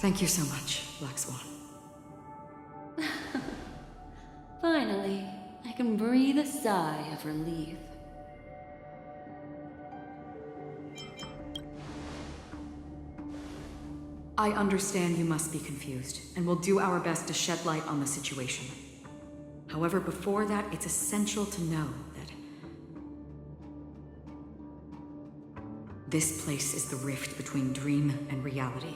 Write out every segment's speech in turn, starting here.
Thank you so much, Black Swan. Finally, I can breathe a sigh of relief. I understand you must be confused, and will do our best to shed light on the situation. However, before that, it's essential to know that this place is the rift between dream and reality.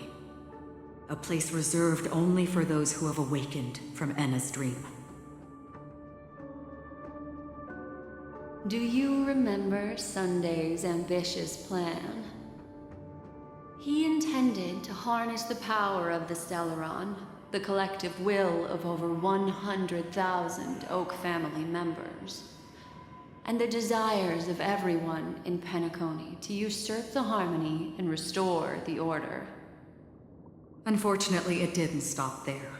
A place reserved only for those who have awakened from Enna's dream. Do you remember Sunday's ambitious plan? He intended to harness the power of the Stellaron, the collective will of over 100,000 Oak family members, and the desires of everyone in Penacony to usurp the harmony and restore the order. Unfortunately, it didn't stop there.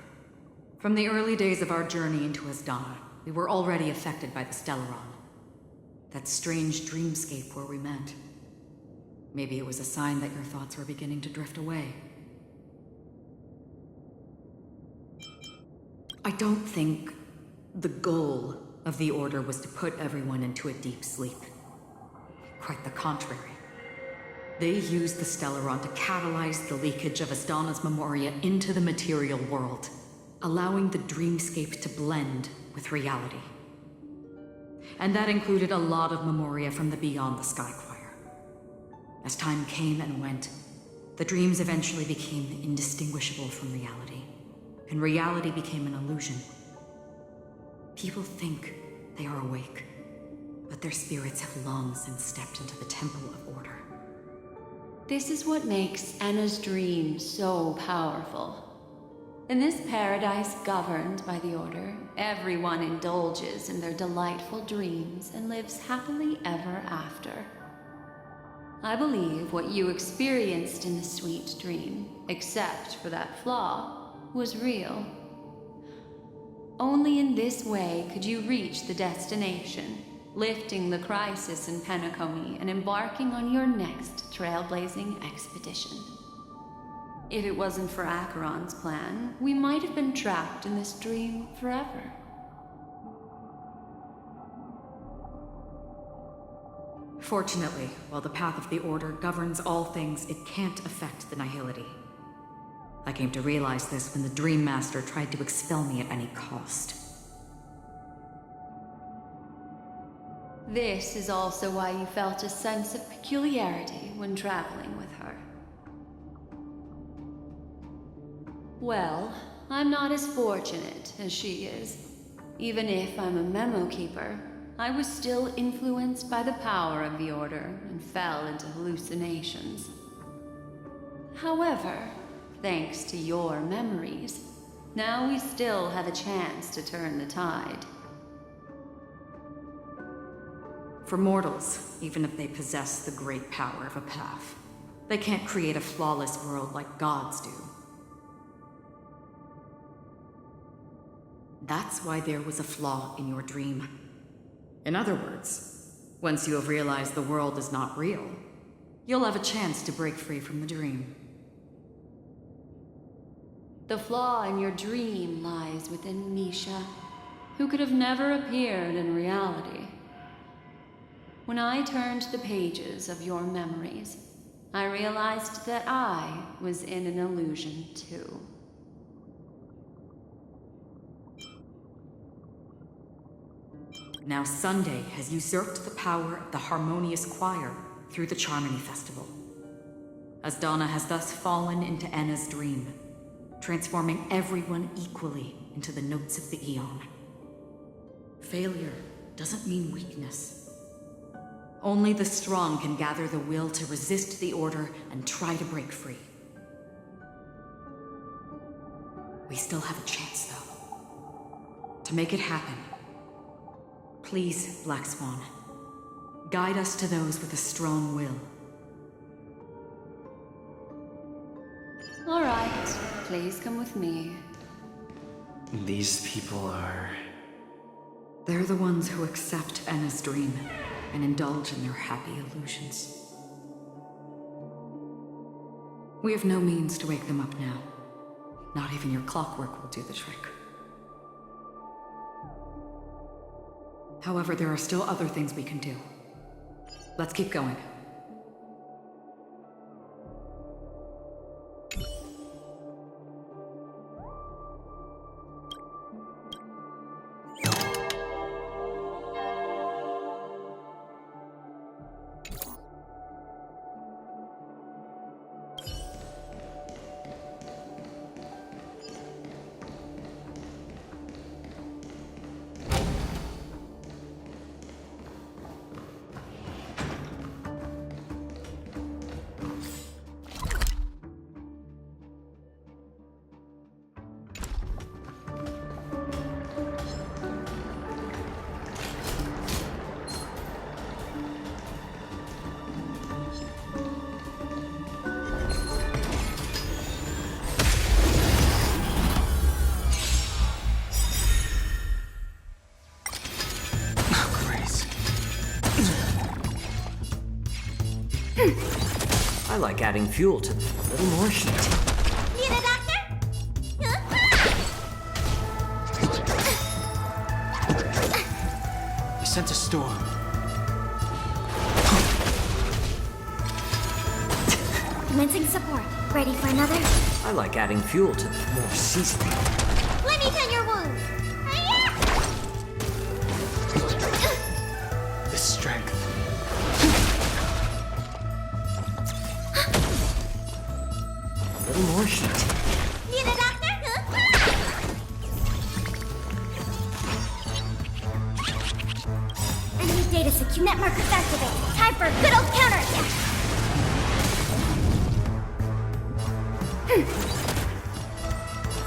From the early days of our journey into Asdana, we were already affected by the Stellaron. That strange dreamscape where we met. Maybe it was a sign that your thoughts were beginning to drift away. I don't think the goal of the Order was to put everyone into a deep sleep. Quite the contrary. They used the Stellaron to catalyze the leakage of Asdana's memoria into the material world, allowing the dreamscape to blend with reality. And that included a lot of memoria from the Beyond the Sky Choir. As time came and went, the dreams eventually became indistinguishable from reality, and reality became an illusion. People think they are awake, but their spirits have long since stepped into the Temple of Order. This is what makes Enna's dream so powerful. In this paradise governed by the Order, everyone indulges in their delightful dreams and lives happily ever after. I believe what you experienced in the sweet dream, except for that flaw, was real. Only in this way could you reach the destination, lifting the crisis in Penacony and embarking on your next trailblazing expedition. If it wasn't for Acheron's plan, we might have been trapped in this dream forever. Fortunately, while the path of the Order governs all things, it can't affect the Nihility. I came to realize this when the Dream Master tried to expel me at any cost. This is also why you felt a sense of peculiarity when traveling with her. Well, I'm not as fortunate as she is. Even if I'm a memo keeper, I was still influenced by the power of the Order and fell into hallucinations. However, thanks to your memories, now we still have a chance to turn the tide. For mortals, even if they possess the great power of a path, they can't create a flawless world like gods do. That's why there was a flaw in your dream. In other words, once you have realized the world is not real, you'll have a chance to break free from the dream. The flaw in your dream lies within Misha, who could have never appeared in reality. When I turned the pages of your memories, I realized that I was in an illusion too. Now Sunday has usurped the power of the harmonious choir through the Charmony Festival. Asdana has thus fallen into Enna's dream, transforming everyone equally into the notes of the Eon. Failure doesn't mean weakness. Only the strong can gather the will to resist the Order and try to break free. We still have a chance, though. To make it happen, please, Black Swan, guide us to those with a strong will. All right, please come with me. These people are... They're the ones who accept Enna's dream and indulge in their happy illusions. We have no means to wake them up now, Not even your clockwork will do the trick. However, there are still other things we can do. Let's keep going. I like adding fuel to a little more heat. Need a doctor? You sent a storm. Commencing support. Ready for another? I like adding fuel to more seasoning. Let me tend your wounds. The strength. A little more heat. Need a doctor? Enemy data secure. Net markers activated. Time for a good old counterattack.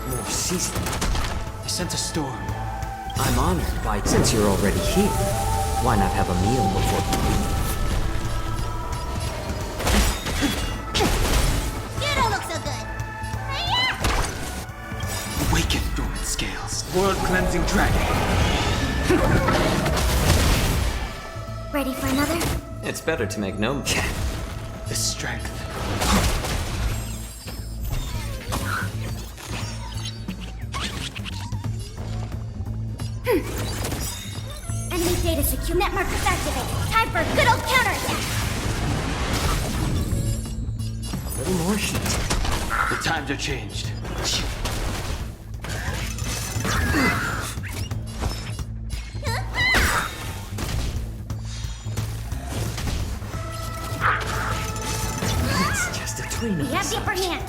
More seasoning. You sent a storm. I'm honored by since you're already here. Why not have a meal before you leave? You don't look so good. Awaken, dormant scales. World-cleansing dragon. Ready for another? It's better to make no mistake. The strength. Enemy data secure. Net markers activated. Time for a good old counterattack. A little more heat. The times are changed. It's just between We have us. the upper hand.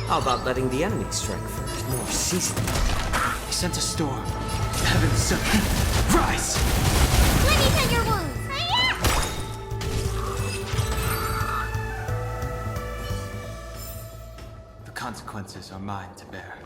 How about letting the enemy strike first? More seasoning. You sent a storm. Heavens, sir. Rise! Let me tend your wounds. The consequences are mine to bear.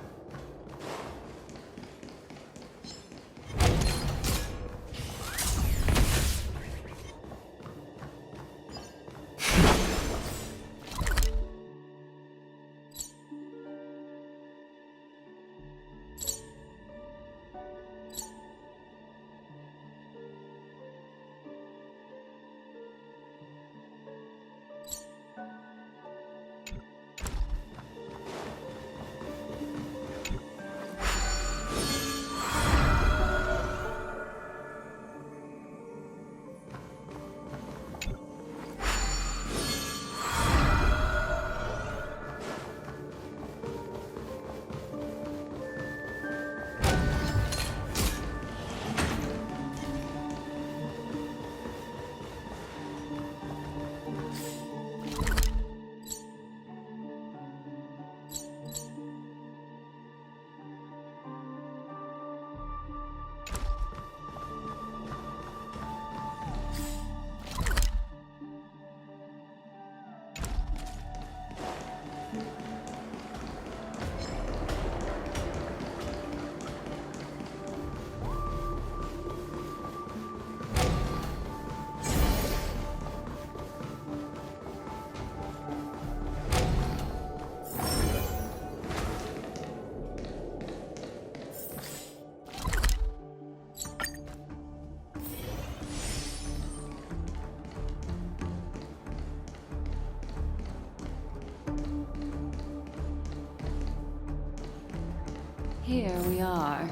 here we are.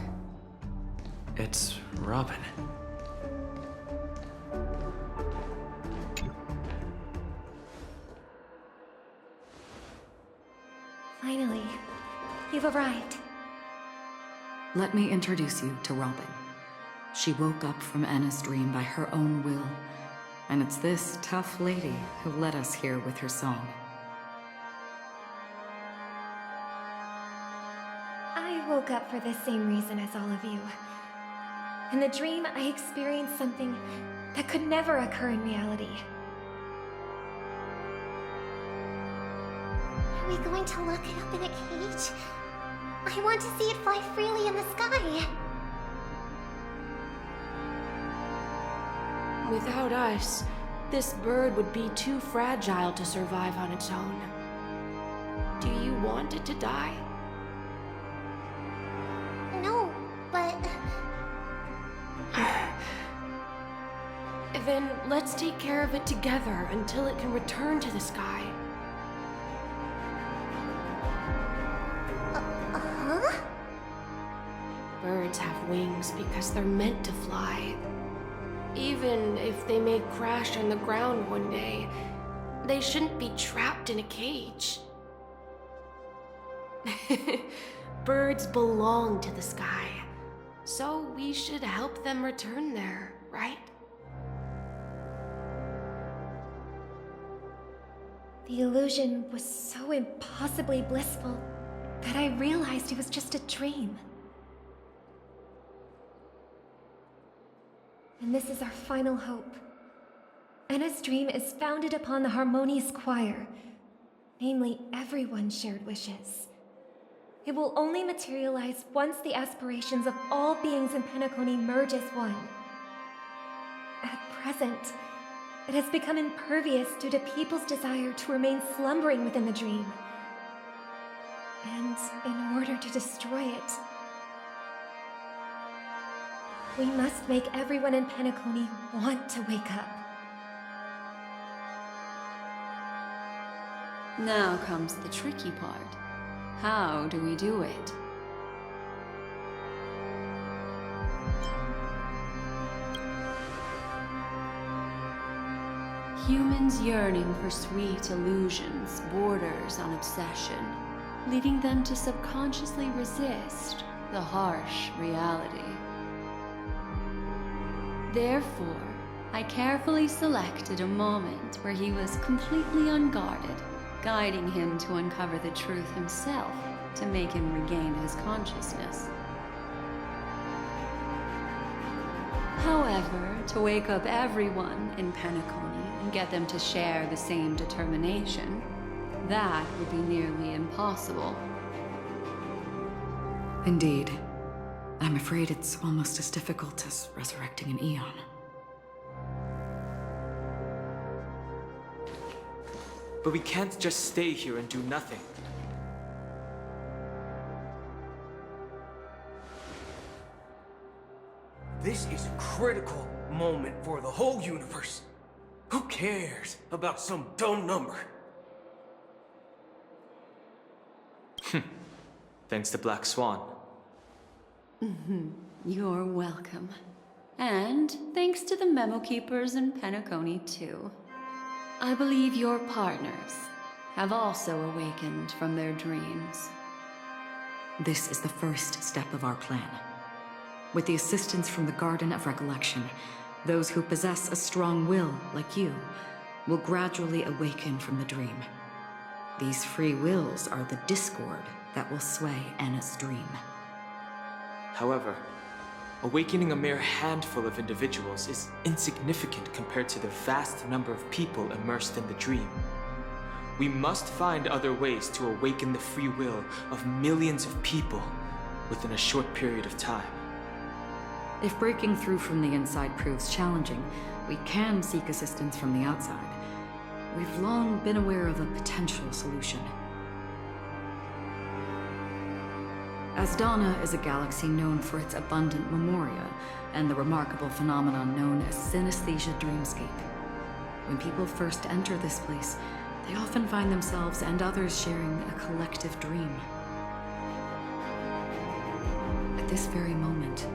It's Robin. Finally, you've arrived. Let me introduce you to Robin. She woke up from Anna's dream by her own will, and it's this tough lady who led us here with her song. I woke up for the same reason as all of you. In the dream, I experienced something that could never occur in reality. Are we going to lock it up in a cage? I want to see it fly freely in the sky. Without us, this bird would be too fragile to survive on its own. Do you want it to die? No, but... Then let's take care of it together until it can return to the sky. Huh? Birds have wings because they're meant to fly. Even if they may crash on the ground one day, they shouldn't be trapped in a cage. Birds belong to the sky, so we should help them return there, right? The illusion was so impossibly blissful that I realized it was just a dream. And this is our final hope. Anna's dream is founded upon the harmonious choir, namely everyone's shared wishes. It will only materialize once the aspirations of all beings in Penacony merge as one. At present, it has become impervious due to people's desire to remain slumbering within the dream. And in order to destroy it, we must make everyone in Penacony want to wake up. Now comes the tricky part. How do we do it? Humans yearning for sweet illusions borders on obsession, leading them to subconsciously resist the harsh reality. Therefore, I carefully selected a moment where he was completely unguarded, guiding him to uncover the truth himself to make him regain his consciousness. However, to wake up everyone in Penacony and get them to share the same determination, that would be nearly impossible. Indeed. I'm afraid it's almost as difficult as resurrecting an Eon. But we can't just stay here and do nothing. This is a critical moment for the whole universe. Who cares about some dumb number? Thanks to Black Swan. You're welcome. And thanks to the memo keepers in Penacony, too. I believe your partners have also awakened from their dreams. This is the first step of our plan. With the assistance from the Garden of Recollection, those who possess a strong will, like you, will gradually awaken from the dream. These free wills are the discord that will sway Anna's dream. However, awakening a mere handful of individuals is insignificant compared to the vast number of people immersed in the dream. We must find other ways to awaken the free will of millions of people within a short period of time. If breaking through from the inside proves challenging, we can seek assistance from the outside. We've long been aware of a potential solution. Asdana is a galaxy known for its abundant memoria and the remarkable phenomenon known as synesthesia dreamscape. When people first enter this place, they often find themselves and others sharing a collective dream. this very moment,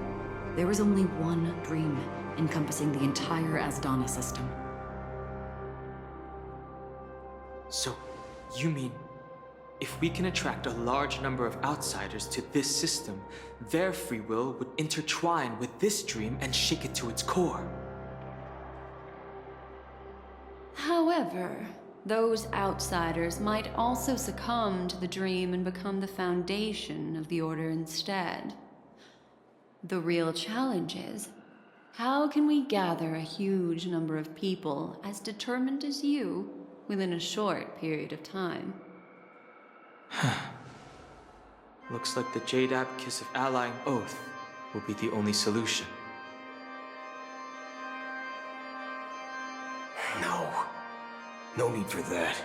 there is only one dream encompassing the entire Asdana system. So, you mean, if we can attract a large number of outsiders to this system, their free will would intertwine with this dream and shake it to its core? However, those outsiders might also succumb to the dream and become the foundation of the Order instead. The real challenge is, how can we gather a huge number of people as determined as you within a short period of time? Looks like the Jadab Kiss of Allying Oath will be the only solution. No need for that.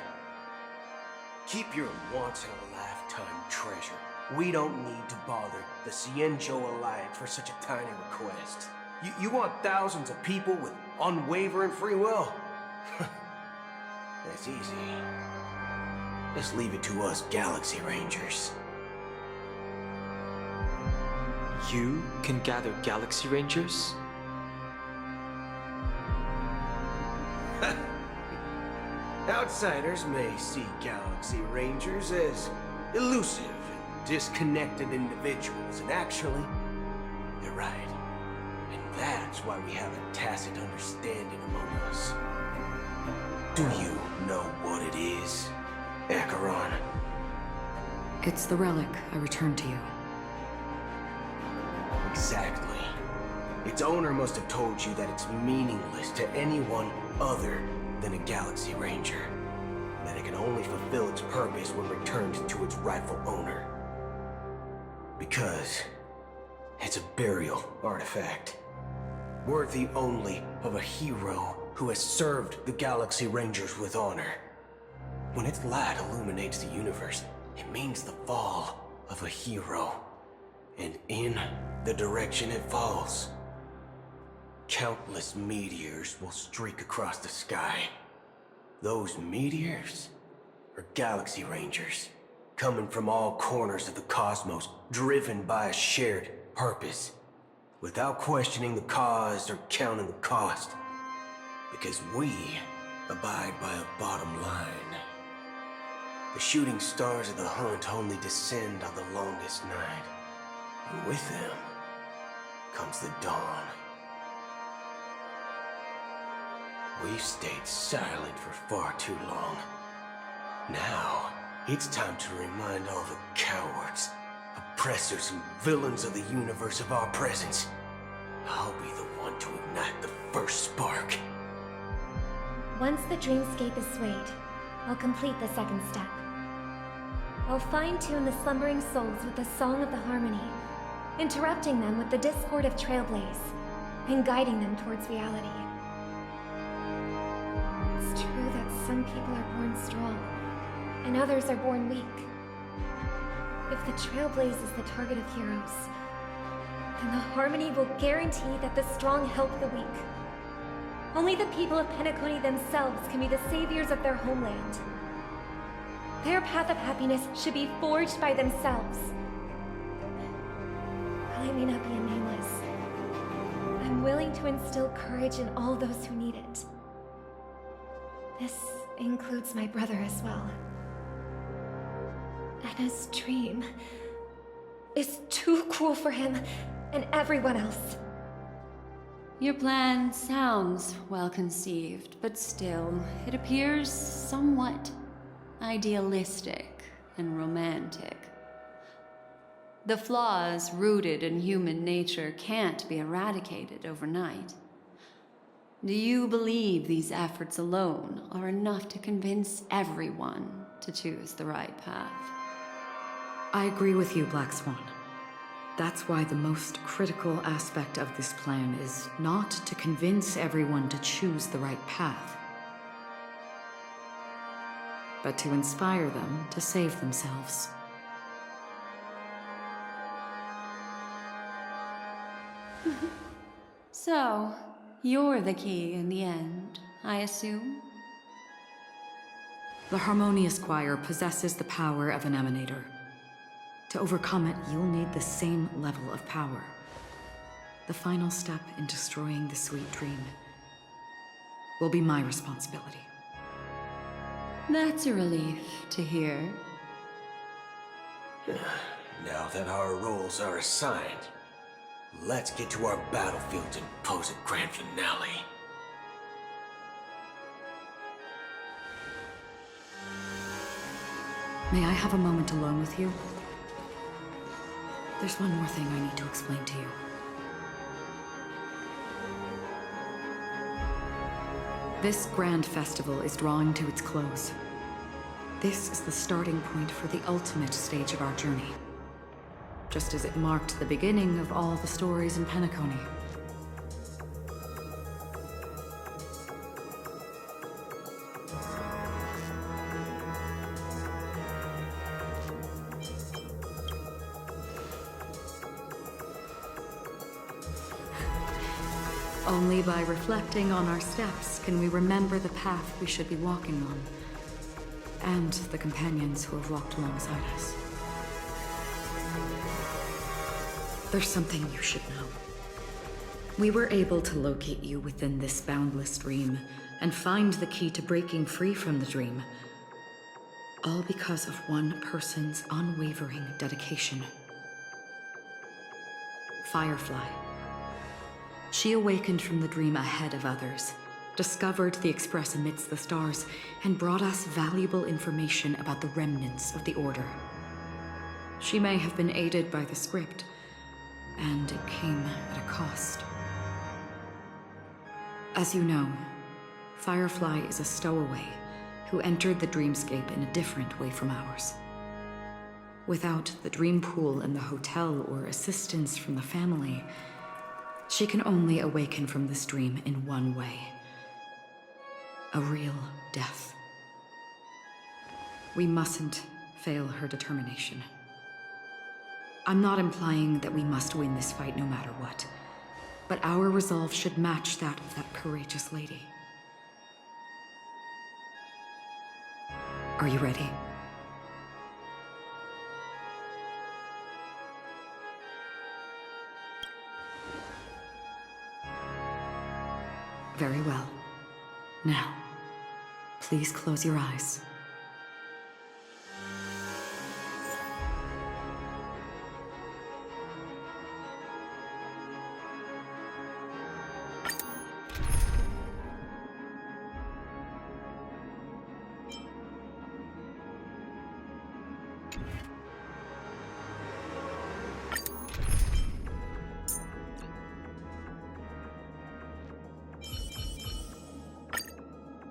Keep your once-in-a-lifetime treasure. We don't need to bother the Cienjo Alliance for such a tiny request. You want thousands of people with unwavering free will? That's easy. Just leave it to us Galaxy Rangers. You can gather Galaxy Rangers? Outsiders may see Galaxy Rangers as elusive and disconnected individuals, and actually, they're right. And that's why we have a tacit understanding among us. Do you know what it is, Acheron? It's the relic I returned to you. Exactly. Its owner must have told you that it's meaningless to anyone other than a Galaxy Ranger. That it can only fulfill its purpose when returned to its rightful owner. Because it's a burial artifact. Worthy only of a hero who has served the Galaxy Rangers with honor. When its light illuminates the universe, it means the fall of a hero. And in the direction it falls, countless meteors will streak across the sky. Those meteors are Galaxy Rangers, coming from all corners of the cosmos, driven by a shared purpose, without questioning the cause or counting the cost. Because we abide by a bottom line. The shooting stars of the hunt only descend on the longest night, and with them comes the dawn. We've stayed silent for far too long. Now, it's time to remind all the cowards, oppressors, and villains of the universe of our presence. I'll be the one to ignite the first spark. Once the dreamscape is swayed, I'll complete the second step. I'll fine-tune the slumbering souls with the Song of the Harmony, interrupting them with the discord of Trailblaze, and guiding them towards reality. It's true that some people are born strong, and others are born weak. If the Trailblaze is the target of heroes, then the Harmony will guarantee that the strong help the weak. Only the people of Penacony themselves can be the saviors of their homeland. Their path of happiness should be forged by themselves. While I may not be a nameless, I'm willing to instill courage in all those who need it. This includes my brother as well. Anna's dream is too cruel for him and everyone else. Your plan sounds well conceived, but still, it appears somewhat idealistic and romantic. The flaws rooted in human nature can't be eradicated overnight. Do you believe these efforts alone are enough to convince everyone to choose the right path? I agree with you, Black Swan. That's why the most critical aspect of this plan is not to convince everyone to choose the right path, but to inspire them to save themselves. So, you're the key in the end, I assume? The Harmonious Choir possesses the power of an emanator. To overcome it, you'll need the same level of power. The final step in destroying the sweet dream will be my responsibility. That's a relief to hear. Now that our roles are assigned, let's get to our battlefield and pose a grand finale. May I have a moment alone with you? There's one more thing I need to explain to you. This grand festival is drawing to its close. This is the starting point for the ultimate stage of our journey. Just as it marked the beginning of all the stories in Penacony. Only by reflecting on our steps can we remember the path we should be walking on, and the companions who have walked alongside us. There's something you should know. We were able to locate you within this boundless dream, and find the key to breaking free from the dream. All because of one person's unwavering dedication. Firefly. She awakened from the dream ahead of others, discovered the Express amidst the stars, and brought us valuable information about the remnants of the Order. She may have been aided by the script, and it came at a cost. As you know, Firefly is a stowaway who entered the dreamscape in a different way from ours. Without the dream pool in the hotel or assistance from the family, she can only awaken from this dream in one way. A real death. We mustn't fail her determination. I'm not implying that we must win this fight no matter what, but our resolve should match that of that courageous lady. Are you ready? Very well. Now, please close your eyes.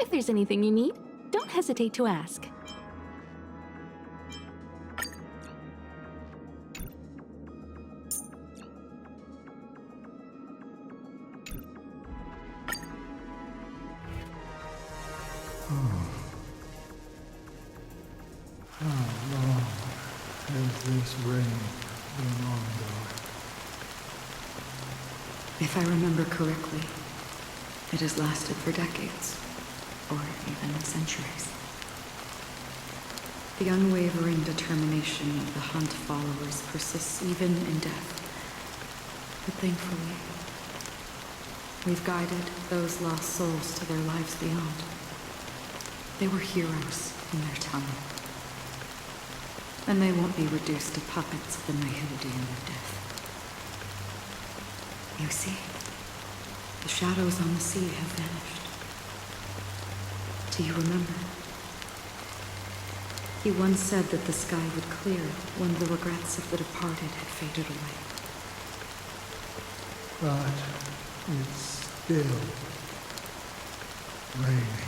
If there's anything you need, don't hesitate to ask. Has this rain been ongoing? If I remember correctly, it has lasted for decades, or even centuries. The unwavering determination of the Hunt followers persists even in death. But thankfully, we've guided those lost souls to their lives beyond. They were heroes in their time. And they won't be reduced to puppets of the Nihildian of death. You see, the shadows on the sea have vanished. Do you remember? He once said that the sky would clear when the regrets of the departed had faded away. But it's still raining.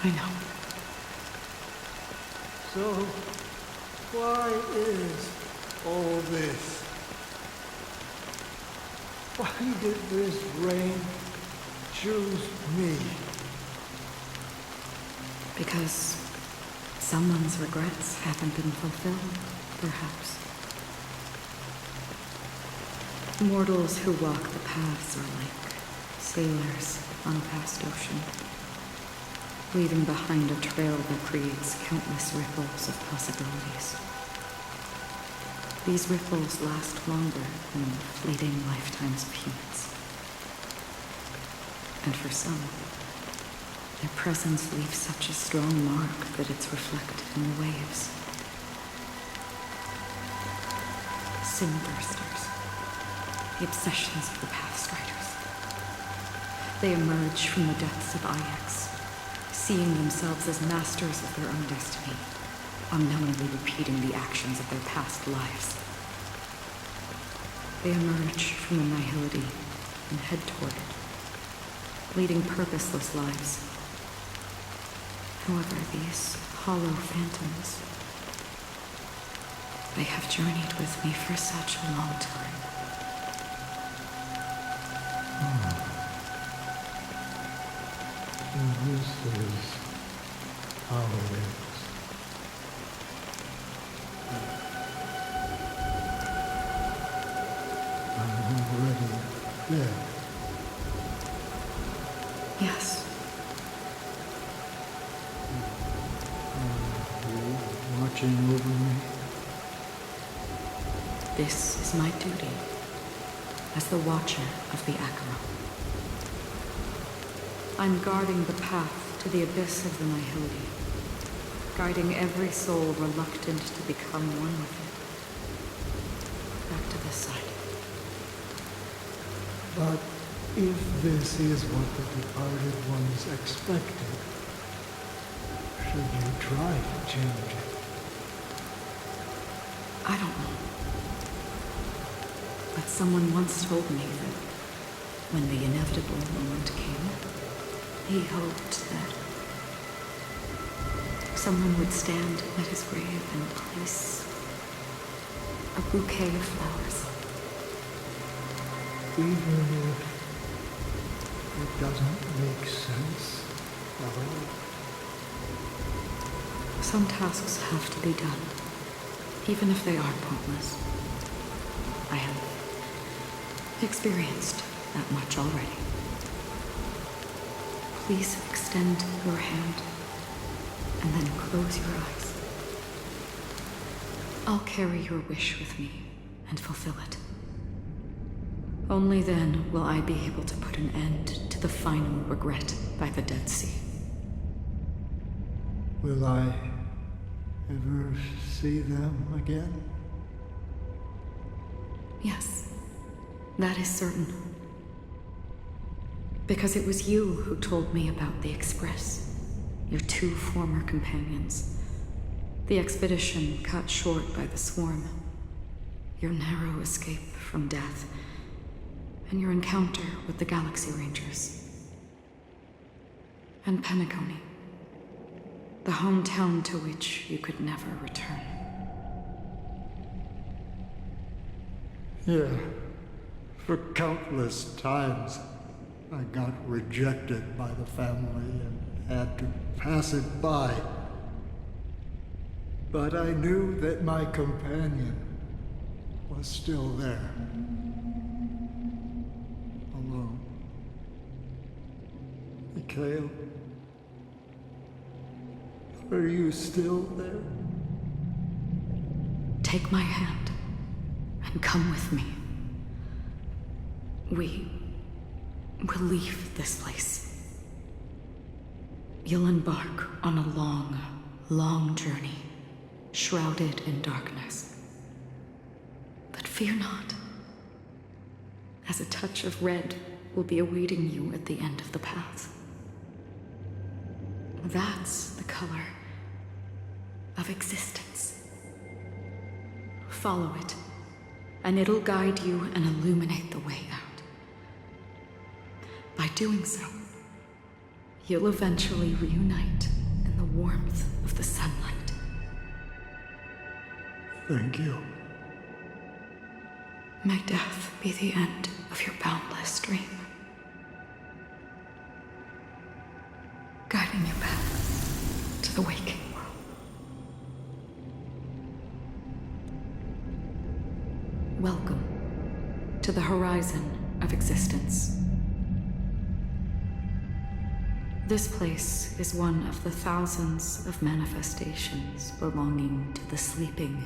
I know. So, why is all this? Why did this rain choose me? Because someone's regrets haven't been fulfilled, perhaps. Mortals who walk the paths are like sailors on a vast ocean. leaving behind a trail that creates countless ripples of possibilities. These ripples last longer than fleeting lifetimes of humans. And for some, their presence leaves such a strong mark that it's reflected in the waves. Sin-bursters, the obsessions of the past riders. They emerge from the depths of Ix, seeing themselves as masters of their own destiny, unknowingly repeating the actions of their past lives. They emerge from the nihility and head toward it, leading purposeless lives. However, these hollow phantoms, they have journeyed with me for such a long time. And this is how it is. I'm already dead. Yes, Are you watching over me? this is my duty as the Watcher of the Acro. I'm guarding the path to the abyss of the nihility, guiding every soul reluctant to become one with it. Back to this side. But if this is what the departed ones expected, should you try to change it? I don't know. But someone once told me that when the inevitable moment came, he hoped that someone would stand at his grave and place a bouquet of flowers. Even if it doesn't make sense at all. Some tasks have to be done, even if they are pointless. I have experienced that much already. Please extend your hand and then close your eyes. I'll carry your wish with me and fulfill it. Only then will I be able to put an end to the final regret by the Dead Sea. Will I ever see them again? Yes, that is certain. Because it was you who told me about the Express, your two former companions. The expedition cut short by the swarm, your narrow escape from death, and your encounter with the Galaxy Rangers. And Penacony, the hometown to which you could never return. Yeah. For countless times, I got rejected by the family and had to pass it by. But I knew that my companion was still there. Alone. Mikhail, are you still there? Take my hand and come with me. We will leave this place. You'll embark on a long, long journey, shrouded in darkness. But fear not, as a touch of red will be awaiting you at the end of the path. That's the color of existence. Follow it, and it'll guide you and illuminate the way out. By doing so, you'll eventually reunite in the warmth of the sunlight. Thank you. May death be the end of your boundless dream, guiding you back to the waking world. Welcome to the horizon of existence. This place is one of the thousands of manifestations belonging to the sleeping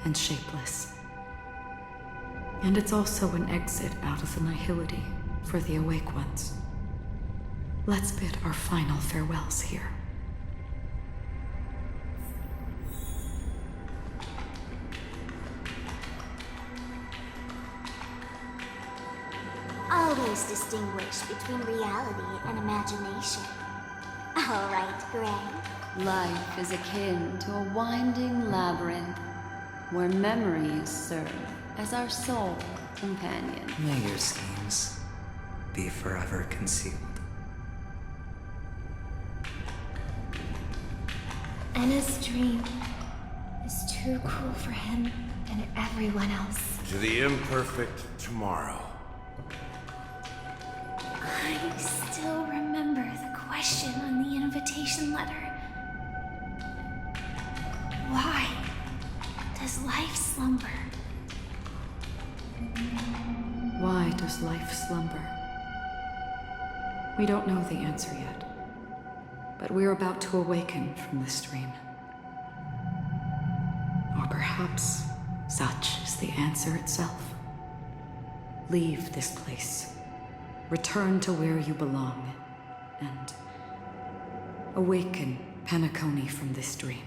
and shapeless. And it's also an exit out of the nihility for the awake ones. Let's bid our final farewells here. Always distinguish between reality and imagination. All right, Gray. Life is akin to a winding labyrinth where memories serve as our sole companion. May your schemes be forever concealed. Anna's dream is too cruel for him and everyone else. To the imperfect tomorrow. I still remember the question on the invitation letter. Why does life slumber? Why does life slumber? We don't know the answer yet, but we're about to awaken from this dream. Or perhaps such is the answer itself. Leave this place. Return to where you belong, and awaken Penacony from this dream.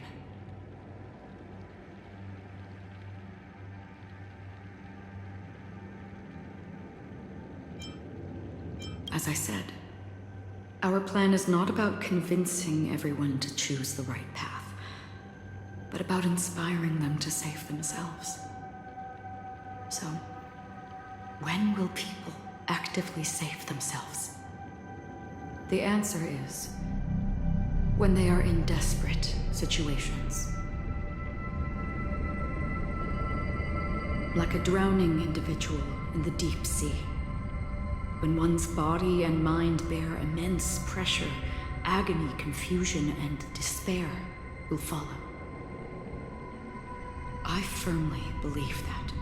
As I said, our plan is not about convincing everyone to choose the right path, but about inspiring them to save themselves. So, when will people actively save themselves? The answer is when they are in desperate situations. Like a drowning individual in the deep sea. When one's body and mind bear immense pressure, agony, confusion, and despair will follow. I firmly believe that.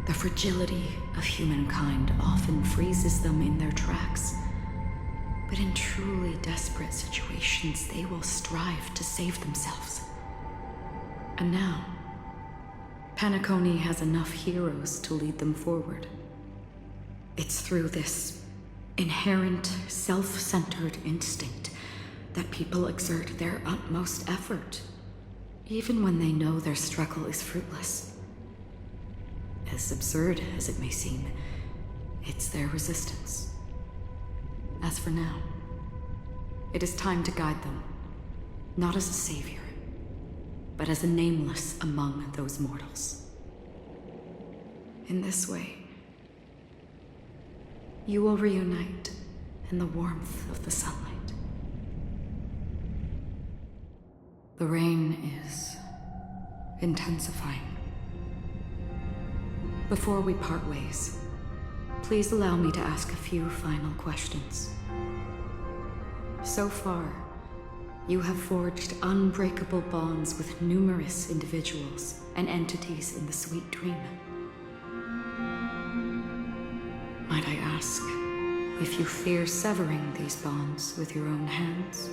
The fragility of humankind often freezes them in their tracks. But in truly desperate situations, they will strive to save themselves. And now, Penacony has enough heroes to lead them forward. It's through this inherent, self-centered instinct that people exert their utmost effort, even when they know their struggle is fruitless. As absurd as it may seem, it's their resistance. As for now, it is time to guide them, not as a savior, but as a nameless among those mortals. In this way, you will reunite in the warmth of the sunlight. The rain is intensifying. Before we part ways, please allow me to ask a few final questions. So far, you have forged unbreakable bonds with numerous individuals and entities in the sweet dream. Might I ask if you fear severing these bonds with your own hands?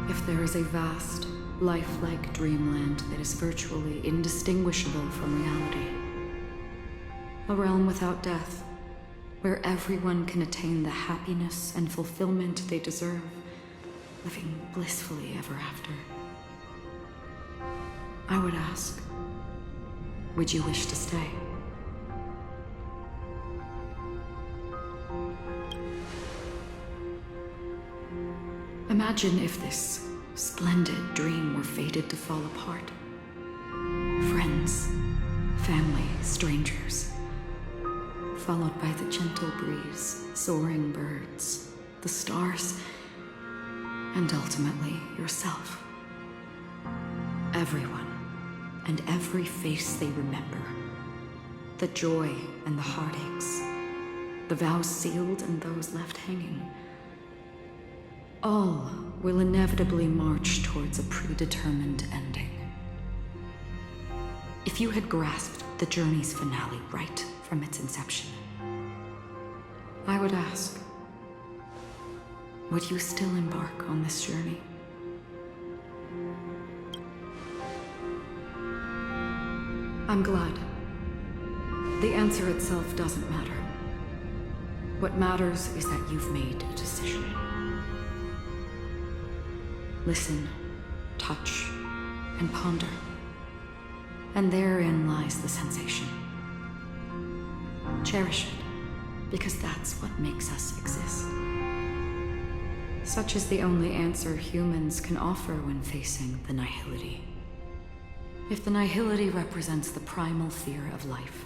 If there is a vast, lifelike dreamland that is virtually indistinguishable from reality, a realm without death, where everyone can attain the happiness and fulfillment they deserve, living blissfully ever after, I would ask, would you wish to stay? Imagine if this splendid dream were fated to fall apart. Friends, family, strangers, followed by the gentle breeze, soaring birds, the stars, and ultimately yourself. Everyone, and every face they remember. The joy and the heartaches, the vows sealed and those left hanging. All will inevitably march towards a predetermined ending. If you had grasped the journey's finale right from its inception, I would ask, would you still embark on this journey? I'm glad. The answer itself doesn't matter. What matters is that you've made a decision. Listen, touch, and ponder. And therein lies the sensation. Cherish it, because that's what makes us exist. Such is the only answer humans can offer when facing the nihility. If the nihility represents the primal fear of life,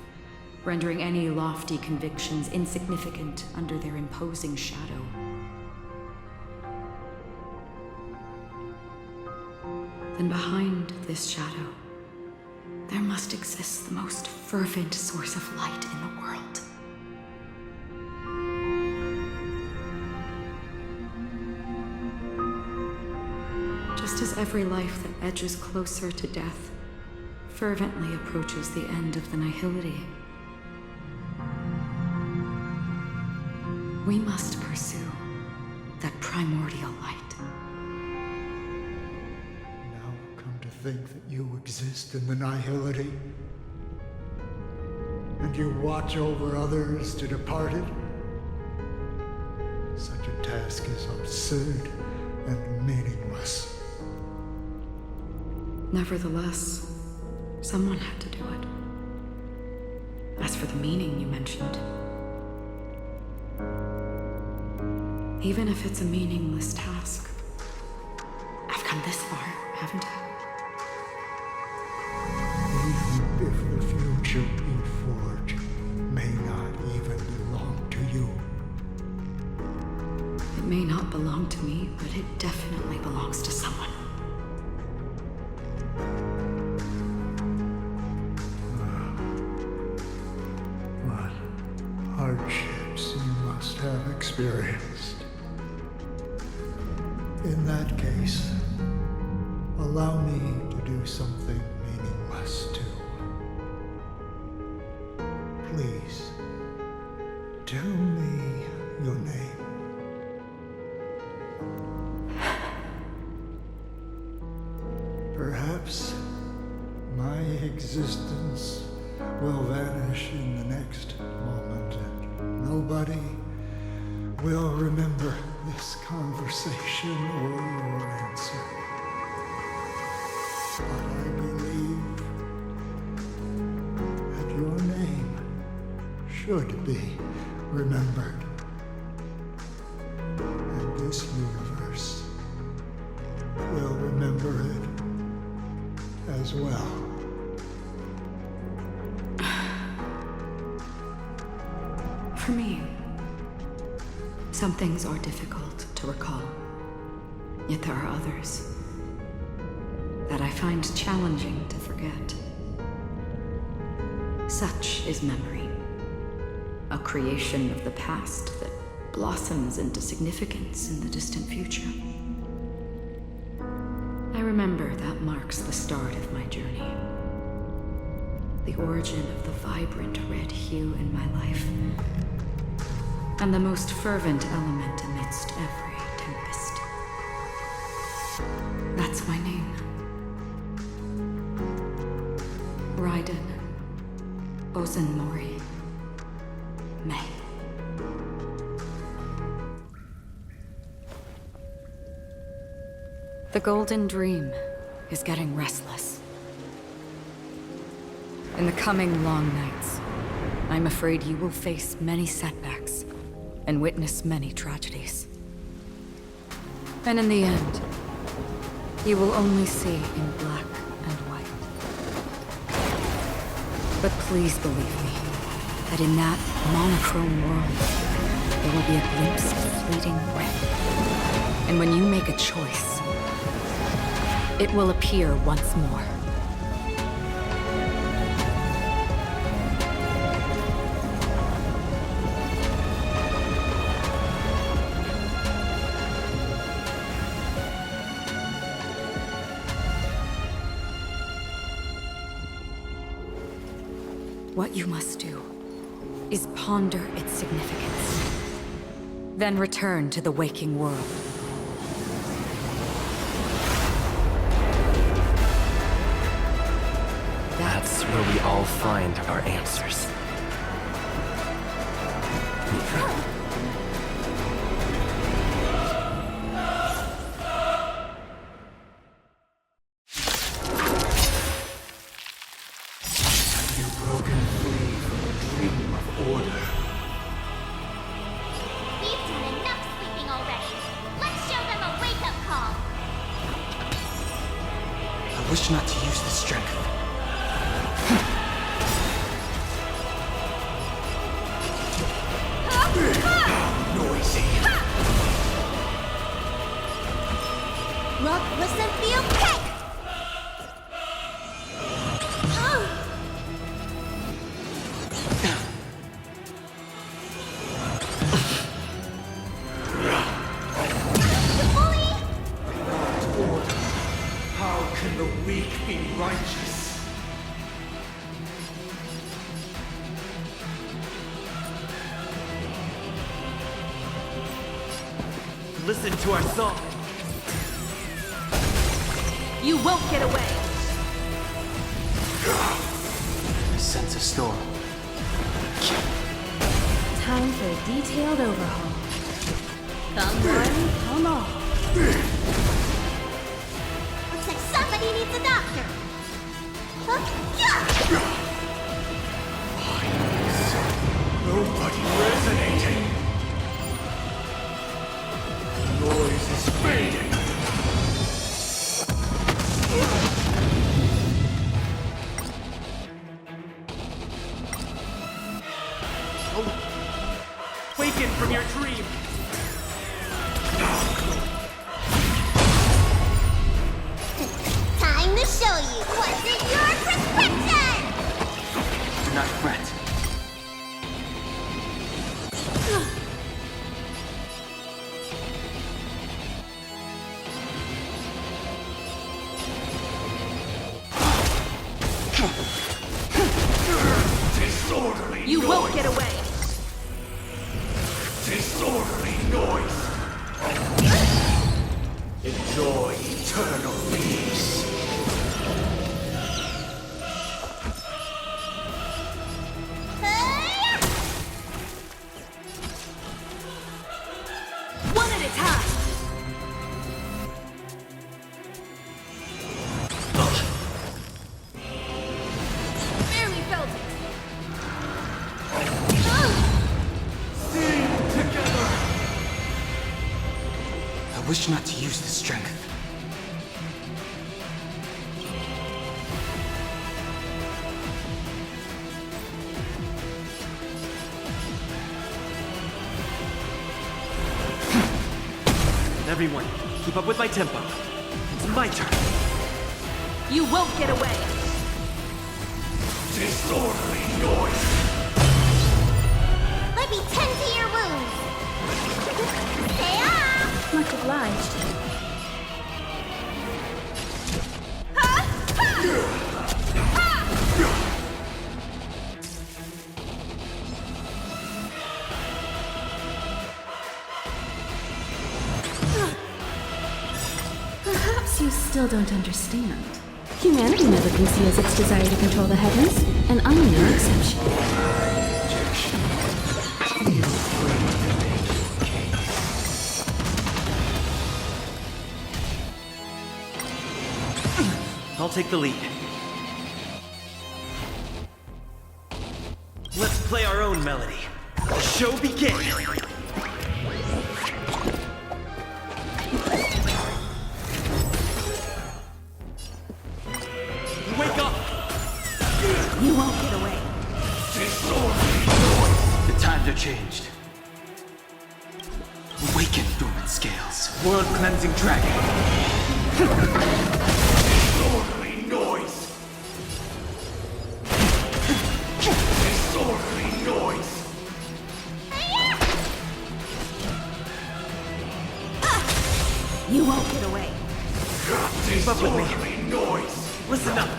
rendering any lofty convictions insignificant under their imposing shadow, then behind this shadow, there must exist the most fervent source of light in the world. Just as every life that edges closer to death fervently approaches the end of the nihility, we must pursue that primordial light. Now come to think that you exist in the nihility, and you watch over others to depart it. Such a task is absurd and meaningless. Nevertheless, someone had to do it. As for the meaning you mentioned, even if it's a meaningless task, I've come this far, haven't I? Even if the future you forge may not even belong to you. It may not belong to me, but it definitely belongs to someone. What hardships you must have experienced. In that case, allow me to do something meaningless too. Please, tell me your name. Perhaps my existence will vanish in the next moment, and nobody will remember this conversation or your answer. But I believe that your name should be remembered. And this universe will remember it as well. For me, some things are difficult to recall, yet there are others that I find challenging to forget. Such is memory, a creation of the past that blossoms into significance in the distant future. I remember that marks the start of my journey, the origin of the vibrant red hue in my life, and the most fervent element amidst every tempest. That's my name. Raiden Ozenmori May. The Golden Dream is getting restless. In the coming long nights, I'm afraid you will face many setbacks and witness many tragedies. And in the end, you will only see in black and white. But please believe me, that in that monochrome world, there will be a glimpse of fleeting red. And when you make a choice, it will appear once more. What you must do is ponder its significance, then return to the waking world. That's where we all find our answers. You've broken free from the dream of order. We've done enough sleeping already. Let's show them a wake-up call. I wish not to use the strength. Noisy. Look, listen, feel, kick! How can the weak be righteous? Listen to our song. You won't get away! I sense a storm. Time for a detailed overhaul. Come one, come all. Looks like somebody needs a doctor. Nobody resonating. The noise is fading. Waken from your dream. Time to show you what's in your prescription! Do not fret. Disorderly You noise. won't get away! Disorderly noise. Enjoy eternal peace. One at a time! Barely felt it! Sing together. I wish not to use the strength. Everyone, keep up with my tempo. It's my turn. You won't get away! Disorderly noise. Let me tend to your wounds. Stay off! Much obliged. Perhaps you still don't understand. Humanity never conceals its desire to control the heavens, and I'm no exception. I'll take the lead. Let's play our own melody. The show begins. Wake up! You won't get away. The times are changed. Awaken, dormant scales. World-cleansing dragon. Disorderly noise. Disorderly noise. You won't get away. Keep up with me. Disorderly noise. Listen up.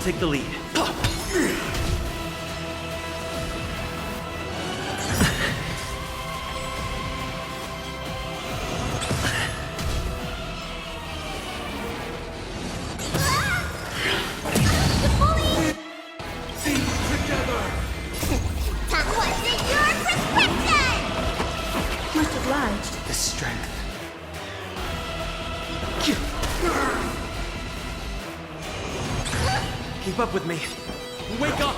take the lead. The strength. Keep up with me. Wake up!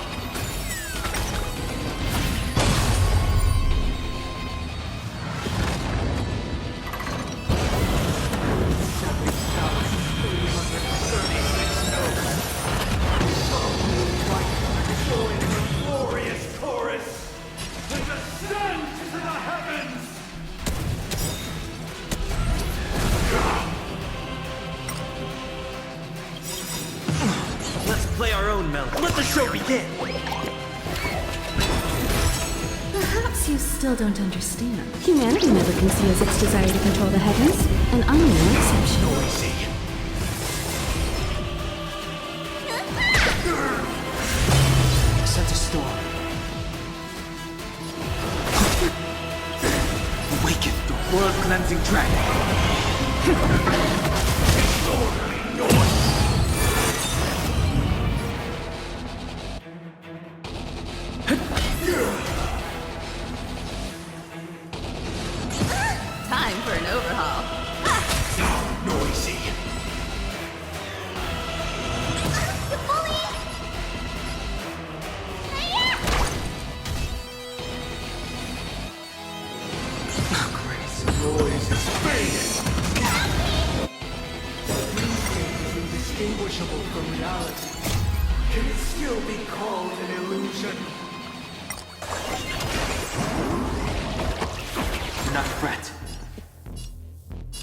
Glorious chorus! And ascend to the heavens! Let's play our own melody. Let the show begin! Perhaps you still don't understand. Humanity never conceals its desire to control the heavens, and I'm no exception. Noisy. Sense a storm. Awaken the world-cleansing dragon. Time for an overhaul. Noisy. Noise is fading. Dreamscape is indistinguishable from reality. Can it still be called an illusion? Do not fret.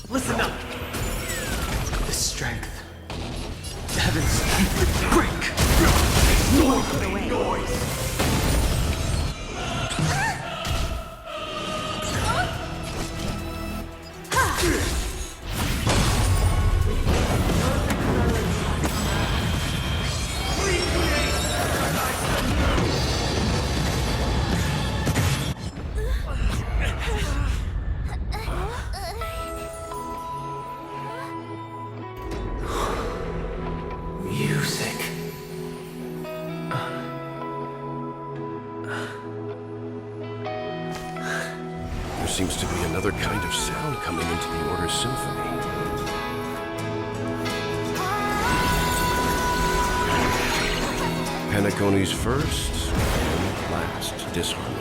Listen up! The strength. The heavens break. Noise. Music. There seems to be another kind of sound coming into the Order's symphony. Penacony's first and last disharmony.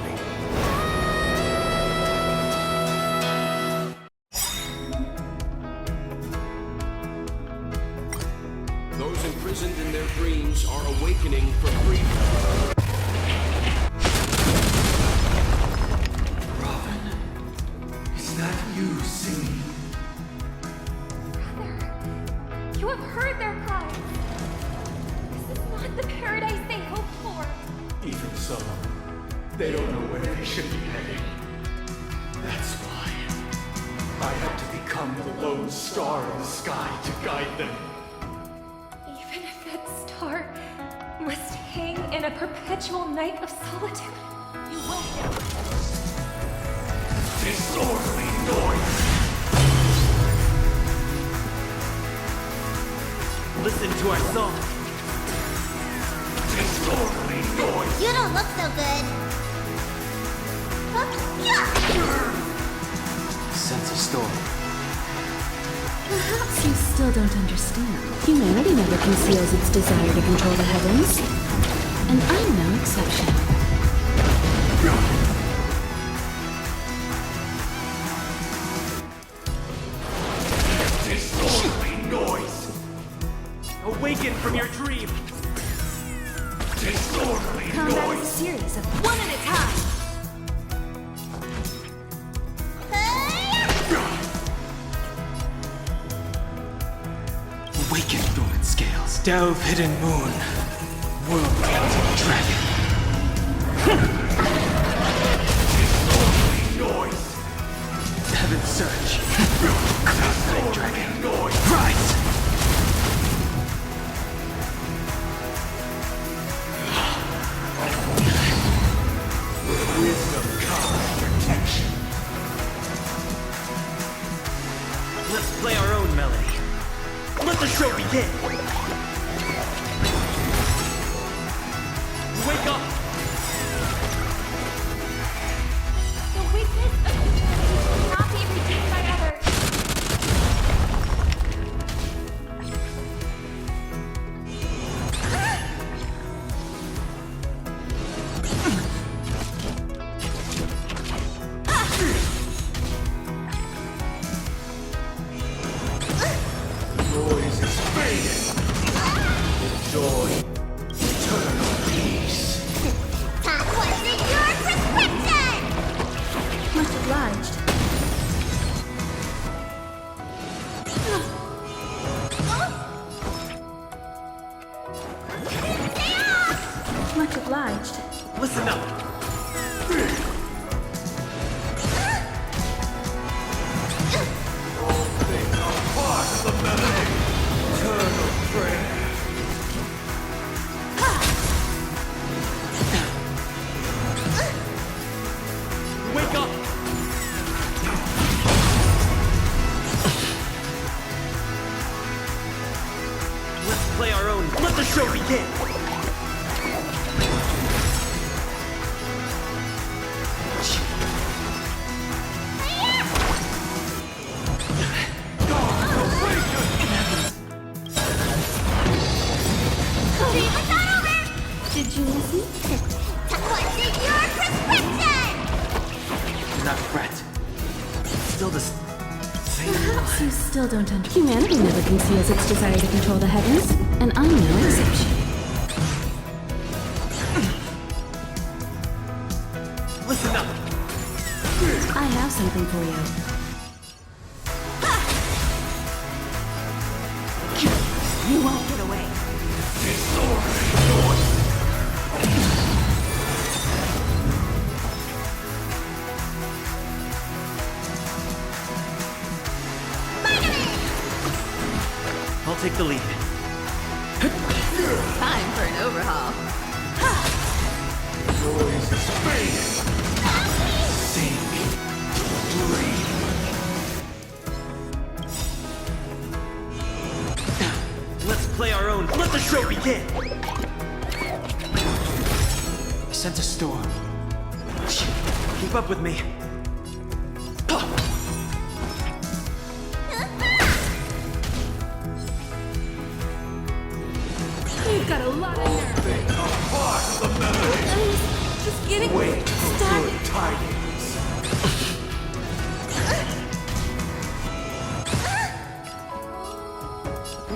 Those imprisoned in their dreams are awakening for freedom. Is that you singing? Brother, you have heard their cries. This is not the paradise they hoped for. Even so, they don't know where they should be heading. That's why I had to become the lone star in the sky to guide them. Even if that star must hang in a perpetual night of solitude, you won't get Disorderly noise! Listen to our song. Disorderly noise! You don't look so good. Sense a storm. Perhaps you still don't understand. Humanity never conceals its desire to control the heavens, and I'm no exception. Disorderly noise! Awaken from your dream! Disorderly Combat is a noise! series of one at a time. Awaken, thorn scales. Delve, hidden moon. World-cleansing dragon. Disorderly noise! Heaven surge. Cloud dragon. Rise! Let's play our own melody. Let the show begin! Wake up! The weakness of humanity will not be redeemed by others. Noise is fading. Enjoy eternal peace. That wasn't your prescription! Much obliged. Much obliged. Listen up! All things are part of the melody. Eternal prayer. Wake up! Let's play our own. Let the show begin! Did you listen? That wasn't your prescription! Not fret. Still the same. Perhaps you still don't understand. Humanity never conceals its desire to control the heavens, and I'm no exception. Listen up! I have something for you. You won't get away. I'll take the lead. Time for an overhaul. Noise is fading. Sink. Dream. Let's play our own. Let the show begin! I sense a storm. Keep up with me. You've got a lot of nerve. Things are part of the melody. I was just getting Wait for started. good tidings.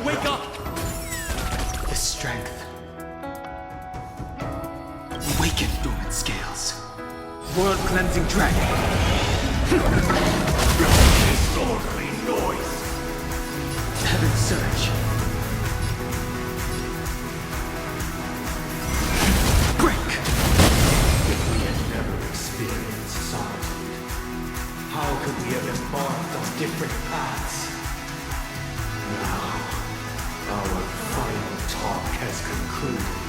Wake up! The strength. Awaken dormant scales. World-cleansing dragon. Disorderly noise. Heaven surge. Break! If we had never experienced solitude, how could we have embarked on different paths? Now, our final talk has concluded.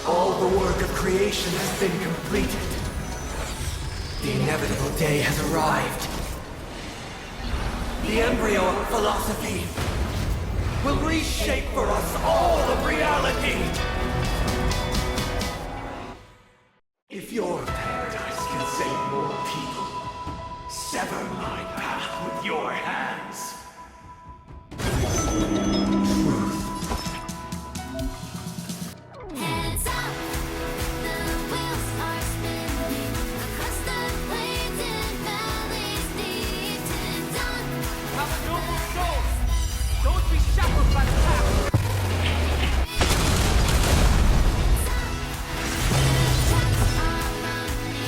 All the work of creation has been completed. The inevitable day has arrived. The embryo of philosophy will reshape for us all of reality. If your paradise can save more people, sever my path with your hands. Truth. Hands up! The wheels are spinning across the plains and valleys deep to dawn. Our noble souls! Don't be shackled by the past! The tracks are running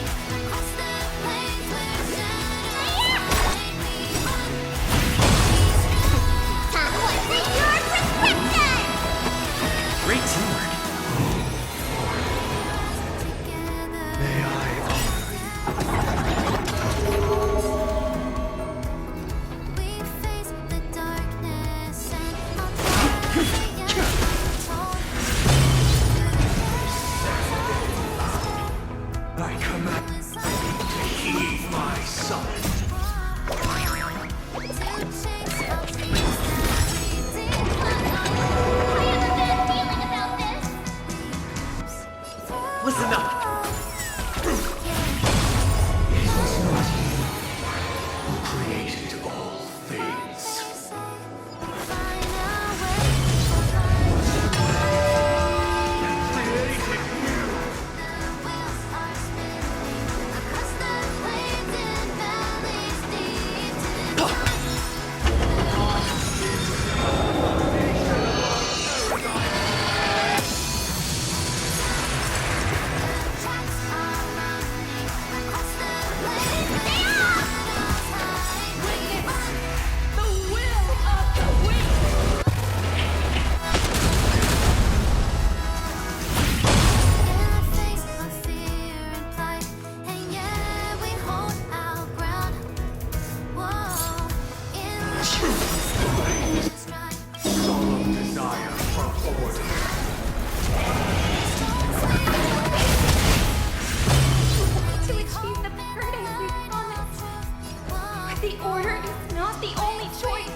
The Order is not the only choice.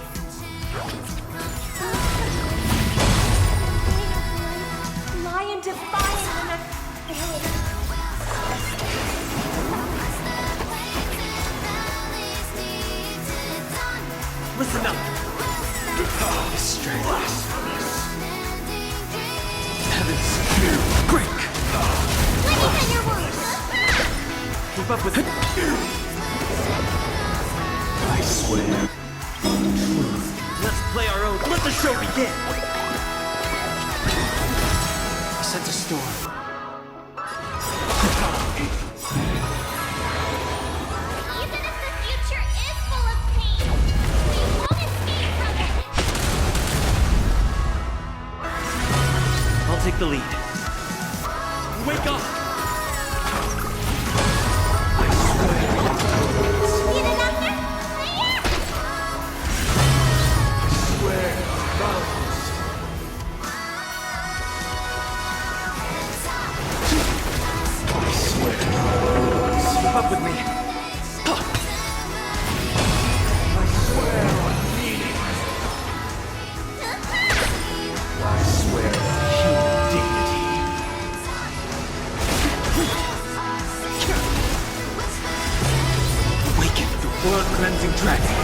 Lie and defy Listen up! Strength. Blasphemous! Heavens! Break! Let me tend your wounds! Keep up with it! I swear. Let's play our own. Let the show begin! I sense a storm. Even if the future is full of pain, we won't escape from it! I'll take the lead. Wake up! Need a doctor? Keep up with me. I swear on human dignity. Awaken the world-cleansing dragon.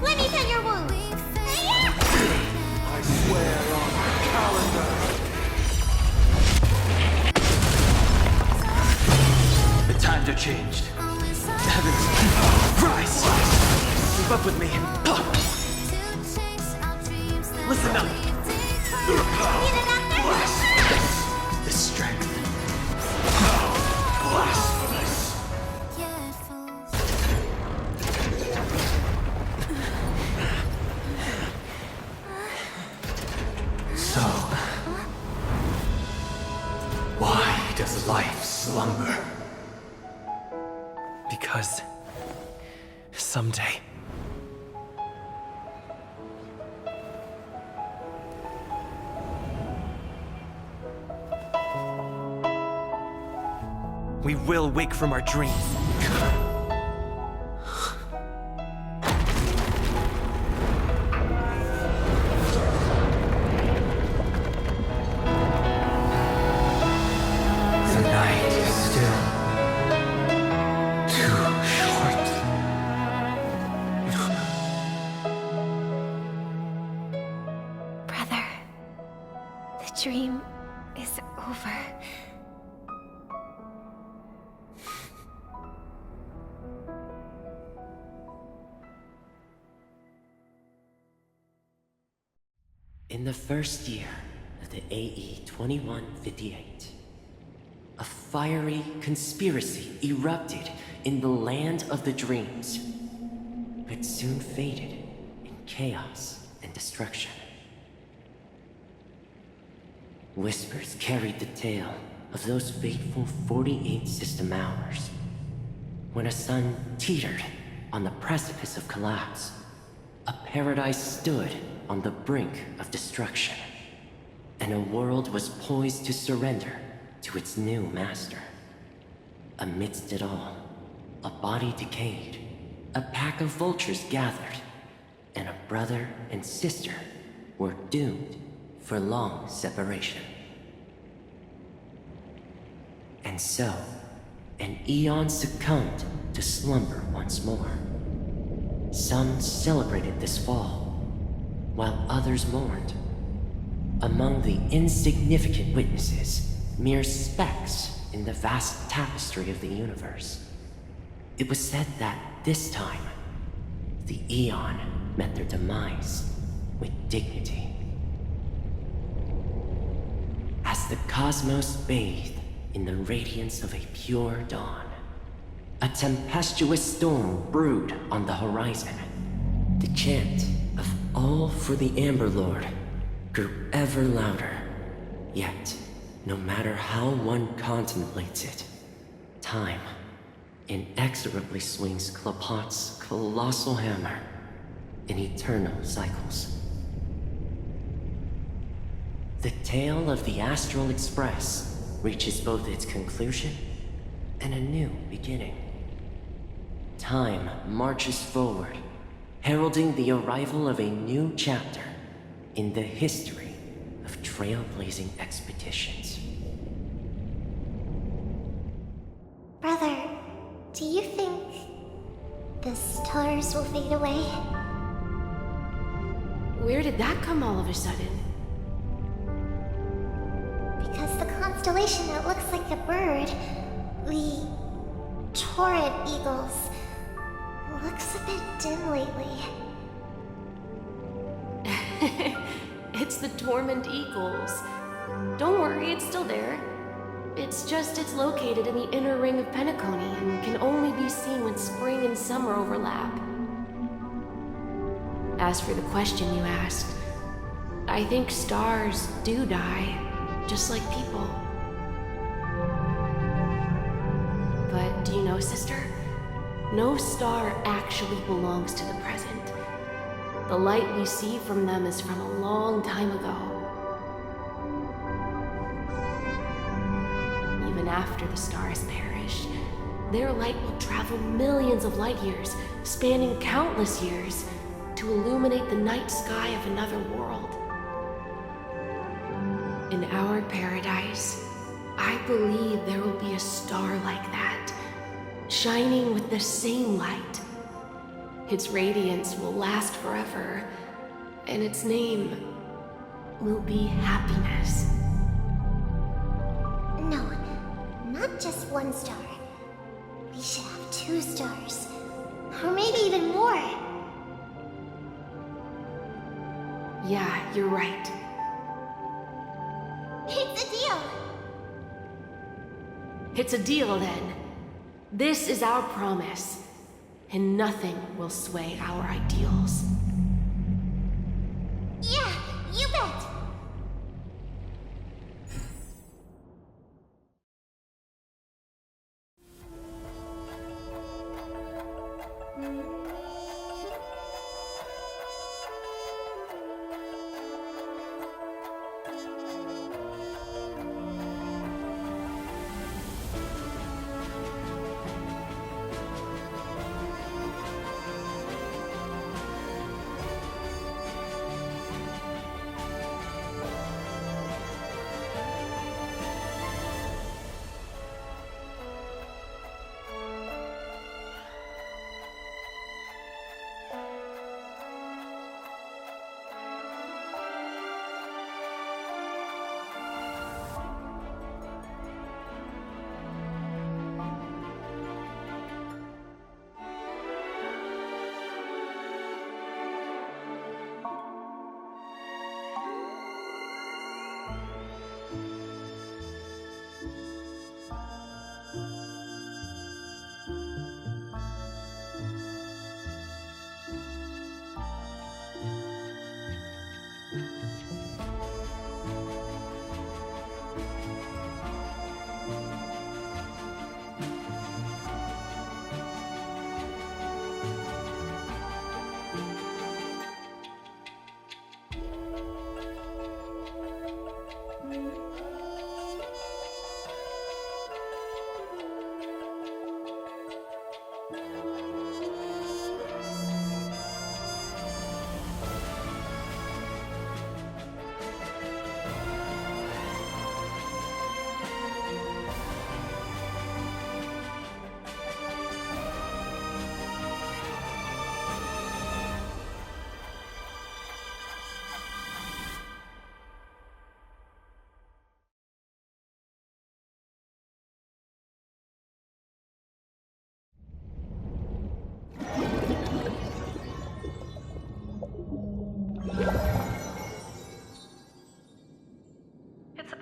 Let me tend your wounds! I swear on the calendar. The times are changed. The heavens rise. Keep up with me. Listen up. The strength. Blasphemous. So, why does life slumber? Because someday we will wake from our dreams. The night is still too short. Brother, the dream is over. In the first year of the AE 2158, a fiery conspiracy erupted in the land of the dreams, but soon faded in chaos and destruction. Whispers carried the tale of those fateful 48 system hours, when a sun teetered on the precipice of collapse. A paradise stood on the brink of destruction, and a world was poised to surrender to its new master. Amidst it all, a body decayed, a pack of vultures gathered, and a brother and sister were doomed for long separation. And so, an eon succumbed to slumber once more. Some celebrated this fall, while others mourned. Among the insignificant witnesses, mere specks in the vast tapestry of the universe, it was said that this time, the Eon met their demise with dignity. As the cosmos bathed in the radiance of a pure dawn, a tempestuous storm brewed on the horizon. The chant of all for the Amber Lord grew ever louder. Yet, no matter how one contemplates it, time inexorably swings Klapot's colossal hammer in eternal cycles. The tale of the Astral Express reaches both its conclusion and a new beginning. Time marches forward, heralding the arrival of a new chapter in the history of trailblazing expeditions. Brother, do you think the stars will fade away? Where did that come all of a sudden? Because the constellation that looks like a bird, the Torrid Eagles, looks a bit dim lately. It's the Torment Eagles. Don't worry, it's still there. It's just it's located in the inner ring of Penacony and can only be seen when spring and summer overlap. As for the question you asked, I think stars do die, just like people. But do you know, sister? No star actually belongs to the present. The light we see from them is from a long time ago. Even after the stars perish, their light will travel millions of light years, spanning countless years, to illuminate the night sky of another world. In our paradise, I believe there will be a star like that, shining with the same light. Its radiance will last forever, and its name will be happiness. No, not just one star. We should have 2 stars. Or maybe even more. Yeah, you're right. It's a deal! It's a deal then. This is our promise, and nothing will sway our ideals. Yeah, you bet!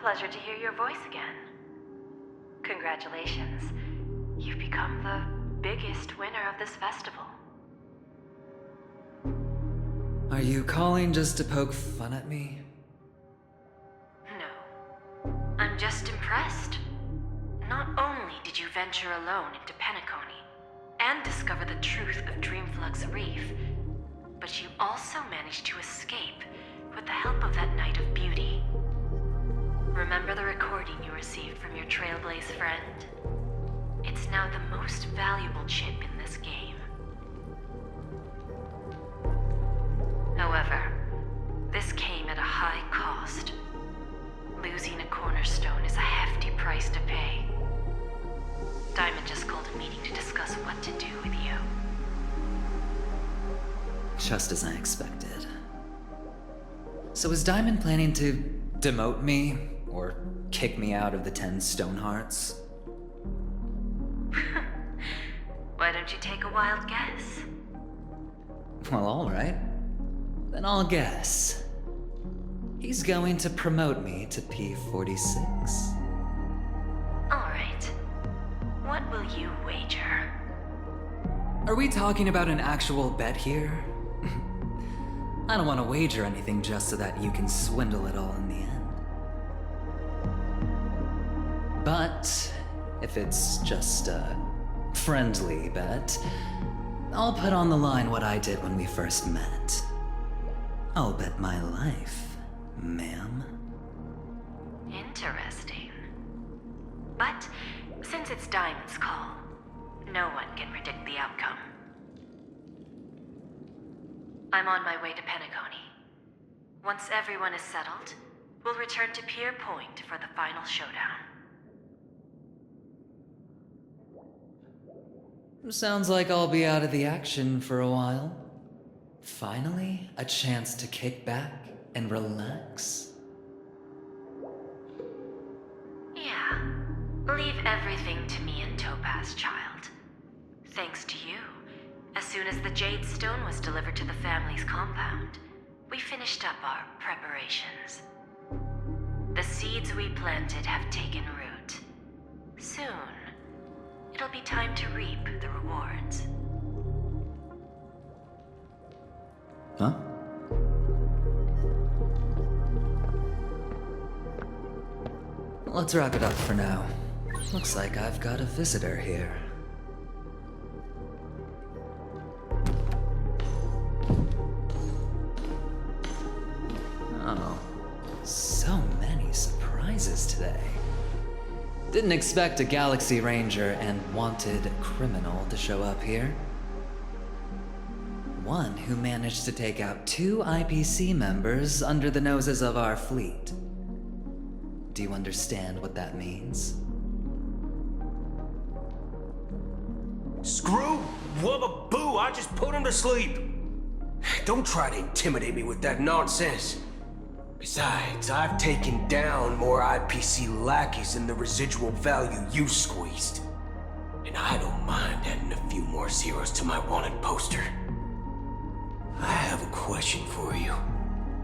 Pleasure to hear your voice again. Congratulations. You've become the biggest winner of this festival. Are you calling just to poke fun at me? No. I'm just impressed. Not only did you venture alone into Penacony and discover the truth of Dreamflux Reef, but you also managed to escape with the help of that Knight of Beauty. Remember the recording you received from your Trailblaze friend? It's now the most valuable chip in this game. However, this came at a high cost. Losing a cornerstone is a hefty price to pay. Diamond just called a meeting to discuss what to do with you. Just as I expected. So is Diamond planning to demote me? Or kick me out of the 10 Stonehearts? Why don't you take a wild guess? Well, alright. Then I'll guess. He's going to promote me to P46. Alright. What will you wager? Are we talking about an actual bet here? I don't want to wager anything just so that you can swindle it all in the end. But if it's just a friendly bet, I'll put on the line what I did when we first met. I'll bet my life, ma'am. Interesting. But since it's Diamond's call, no one can predict the outcome. I'm on my way to Penacony. Once everyone is settled, we'll return to Pier Point for the final showdown. Sounds like I'll be out of the action for a while. Finally, a chance to kick back and relax. Yeah. Leave everything to me and Topaz, child. Thanks to you, as soon as the Jade Stone was delivered to the family's compound, we finished up our preparations. The seeds we planted have taken root. Soon, it'll be time to reap the rewards. Huh? Let's wrap it up for now. Looks like I've got a visitor here. Oh, so many surprises today. Didn't expect a Galaxy Ranger and wanted criminal to show up here. One who managed to take out 2 IPC members under the noses of our fleet. Do you understand what that means? Screw wubba boo, I just put him to sleep. Don't try to intimidate me with that nonsense. Besides, I've taken down more IPC lackeys than the residual value you squeezed. And I don't mind adding a few more zeros to my wanted poster. I have a question for you.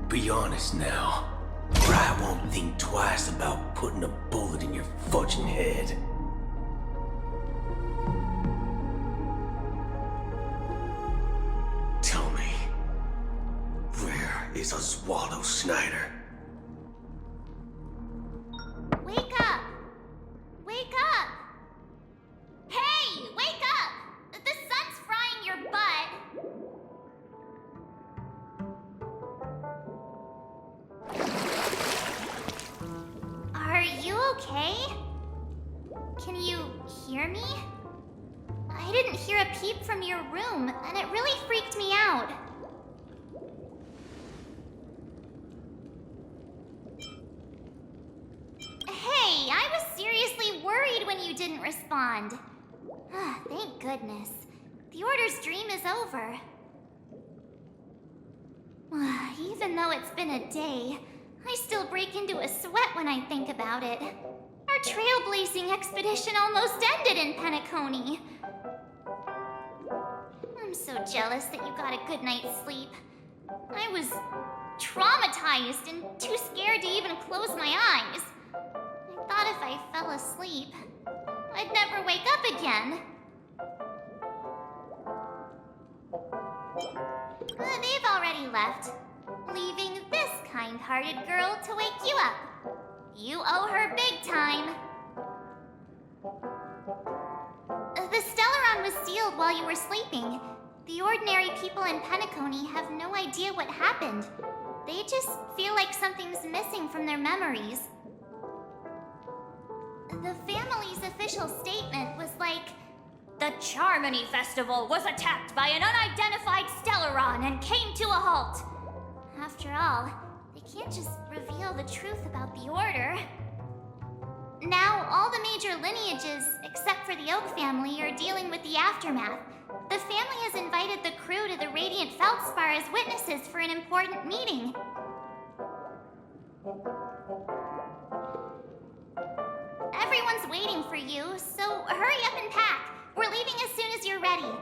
Be honest now, or I won't think twice about putting a bullet in your fudging head. Tell me, where is Oswaldo Snyder? Wake up! Wake up! Hey, wake up! The sun's frying your butt. Are you okay? Can you hear me? I didn't hear a peep from your room, and it really freaked me out. Hey, I was seriously worried when you didn't respond. Thank goodness. The Order's dream is over. Even though it's been a day, I still break into a sweat when I think about it. Our trailblazing expedition almost ended in Penacony. I'm so jealous that you got a good night's sleep. I was traumatized and too scared to even close my eyes. I thought if I fell asleep, I'd never wake up again. They've already left, leaving this kind-hearted girl to wake you up. You owe her big time. The Stellaron was sealed while you were sleeping. The ordinary people in Penacony have no idea what happened. They just feel like something's missing from their memories. The family's official statement was like, "The Charmony Festival was attacked by an unidentified Stellaron and came to a halt." After all, they can't just reveal the truth about the Order. Now, all the major lineages, except for the Oak family, are dealing with the aftermath. The family has invited the crew to the Radiant Feldspar as witnesses for an important meeting. Everyone's waiting for you, so hurry up and pack. We're leaving as soon as you're ready.